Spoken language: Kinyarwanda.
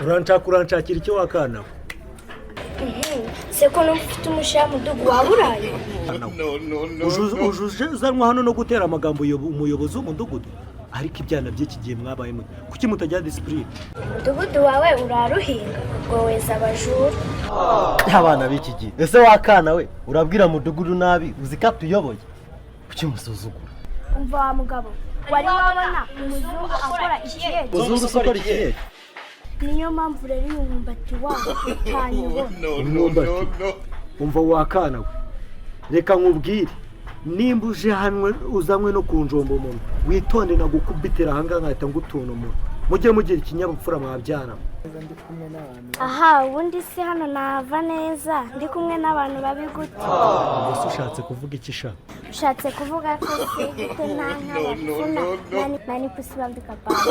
uranshakira icyo wakana se ko n'ufite umushyira mudugu wa burayi ujuje uzanwa hano no gutera amagambo umuyobozi w'umudugudu ariko ibyana by'iki gihe mwabayemo kuki mutajya disipurine umudugudu wawe uraruhinga ubwo weza abajura abana b'iki gihe ese wakana we urabwira mudugudu nabi uzi ko atuyoboye kuki musuzugura umva wa mugabo wari wabona umuzungu akora ikirere uzungu se ukora ikirere niyo mpamvu rero uyu mwumbati wawe utanyobora umwumbati umva wakana we reka nkubwire nimba uje hano uzanywe no kunjomba umuntu witonde nagukubitira ahangaha nkahita ngutuna umuntu mujye mugira ikinyabupfura mwabyara aha ubundi se hano nahava neza ndi kumwe n'abantu babi gute mbese ushatse kuvuga iki shaka ushatse kuvuga ko se gute nta nk'abapfuna nani pusi bambika bamba